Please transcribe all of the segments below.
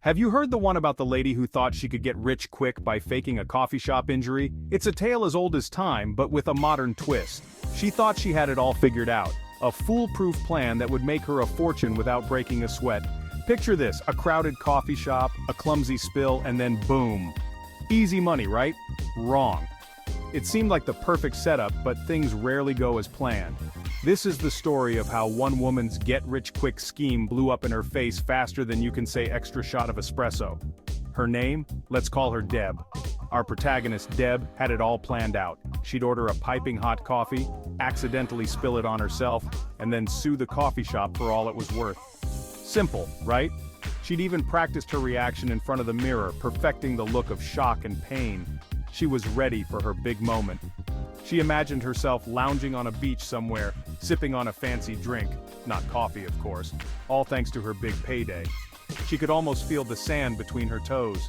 Have you heard the one about the lady who thought she could get rich quick by faking a coffee shop injury? It's a tale as old as time, but with a modern twist. She thought she had it all figured out. A foolproof plan that would make her a fortune without breaking a sweat. Picture this, a crowded coffee shop, a clumsy spill, and then boom. Easy money, right? Wrong. It seemed like the perfect setup, but things rarely go as planned. This is the story of how one woman's get-rich-quick scheme blew up in her face faster than you can say extra shot of espresso. Her name? Let's call her Deb. Our protagonist, Deb, had it all planned out. She'd order a piping hot coffee, accidentally spill it on herself, and then sue the coffee shop for all it was worth. Simple, right? She'd even practiced her reaction in front of the mirror, perfecting the look of shock and pain. She was ready for her big moment. She imagined herself lounging on a beach somewhere, sipping on a fancy drink, not coffee of course, all thanks to her big payday. She could almost feel the sand between her toes.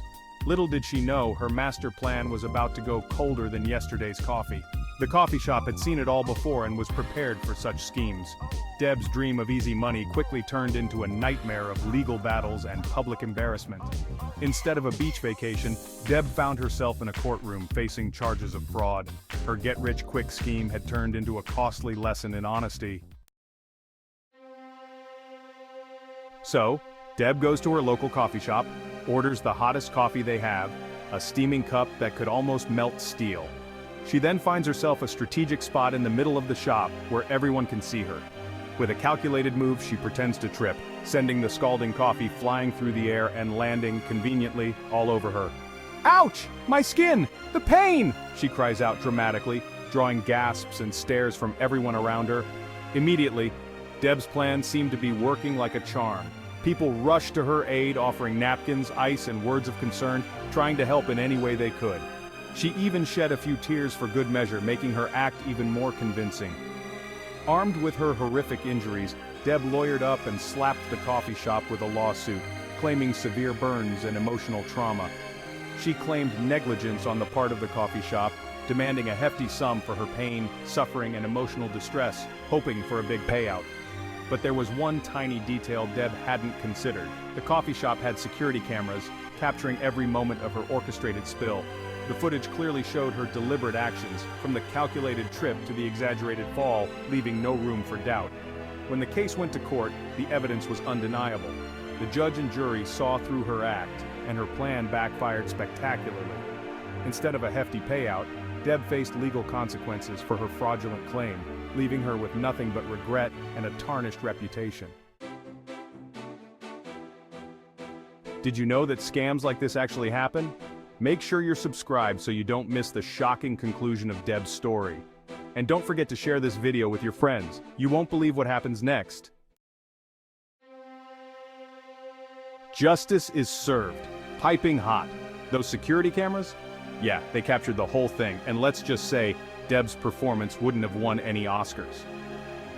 Little did she know her master plan was about to go colder than yesterday's coffee. The coffee shop had seen it all before and was prepared for such schemes. Deb's dream of easy money quickly turned into a nightmare of legal battles and public embarrassment. Instead of a beach vacation, Deb found herself in a courtroom facing charges of fraud. Her get-rich-quick scheme had turned into a costly lesson in honesty. So, Deb goes to her local coffee shop, orders the hottest coffee they have, a steaming cup that could almost melt steel. She then finds herself a strategic spot in the middle of the shop where everyone can see her. With a calculated move, she pretends to trip, sending the scalding coffee flying through the air and landing, conveniently, all over her. "Ouch! My skin! The pain!" she cries out dramatically, drawing gasps and stares from everyone around her. Immediately, Deb's plan seemed to be working like a charm. People rushed to her aid, offering napkins, ice, and words of concern, trying to help in any way they could. She even shed a few tears for good measure, making her act even more convincing. Armed with her horrific injuries, Deb lawyered up and slapped the coffee shop with a lawsuit, claiming severe burns and emotional trauma. She claimed negligence on the part of the coffee shop, demanding a hefty sum for her pain, suffering, and emotional distress, hoping for a big payout. But there was one tiny detail Deb hadn't considered. The coffee shop had security cameras, capturing every moment of her orchestrated spill. The footage clearly showed her deliberate actions, from the calculated trip to the exaggerated fall, leaving no room for doubt. When the case went to court, the evidence was undeniable. The judge and jury saw through her act, and her plan backfired spectacularly. Instead of a hefty payout, Deb faced legal consequences for her fraudulent claim, leaving her with nothing but regret and a tarnished reputation. Did you know that scams like this actually happen? Make sure you're subscribed so you don't miss the shocking conclusion of Deb's story. And don't forget to share this video with your friends. You won't believe what happens next. Justice is served. Piping hot. Those security cameras? Yeah, they captured the whole thing, and let's just say, Deb's performance wouldn't have won any Oscars.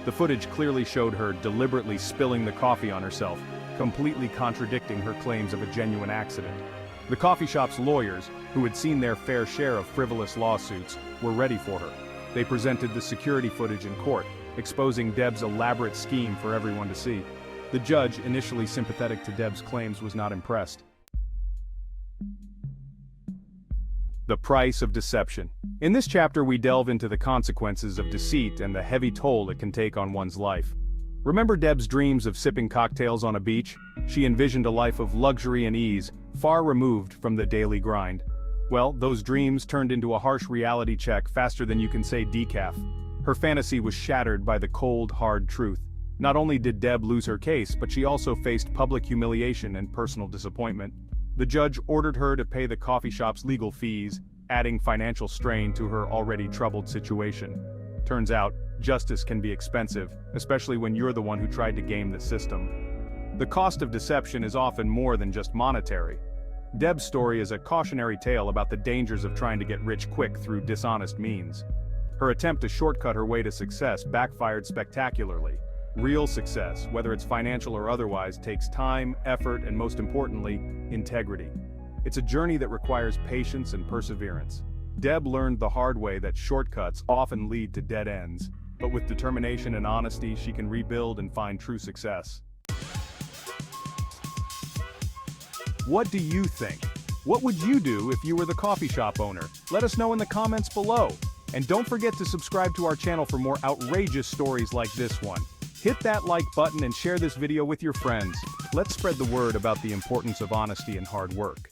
The footage clearly showed her deliberately spilling the coffee on herself, completely contradicting her claims of a genuine accident. The coffee shop's lawyers, who had seen their fair share of frivolous lawsuits, were ready for her. They presented the security footage in court, exposing Deb's elaborate scheme for everyone to see. The judge, initially sympathetic to Deb's claims, was not impressed. The price of deception. In this chapter, we delve into the consequences of deceit and the heavy toll it can take on one's life. Remember Deb's dreams of sipping cocktails on a beach? She envisioned a life of luxury and ease, far removed from the daily grind. Well, those dreams turned into a harsh reality check faster than you can say decaf. Her fantasy was shattered by the cold, hard truth. Not only did Deb lose her case, but she also faced public humiliation and personal disappointment. The judge ordered her to pay the coffee shop's legal fees, adding financial strain to her already troubled situation. Turns out, justice can be expensive, especially when you're the one who tried to game the system. The cost of deception is often more than just monetary. Deb's story is a cautionary tale about the dangers of trying to get rich quick through dishonest means. Her attempt to shortcut her way to success backfired spectacularly. Real success, whether it's financial or otherwise, takes time, effort, and most importantly, integrity. It's a journey that requires patience and perseverance. Deb learned the hard way that shortcuts often lead to dead ends, but with determination and honesty, she can rebuild and find true success. What do you think? What would you do if you were the coffee shop owner? Let us know in the comments below. And don't forget to subscribe to our channel for more outrageous stories like this one. Hit that like button and share this video with your friends. Let's spread the word about the importance of honesty and hard work.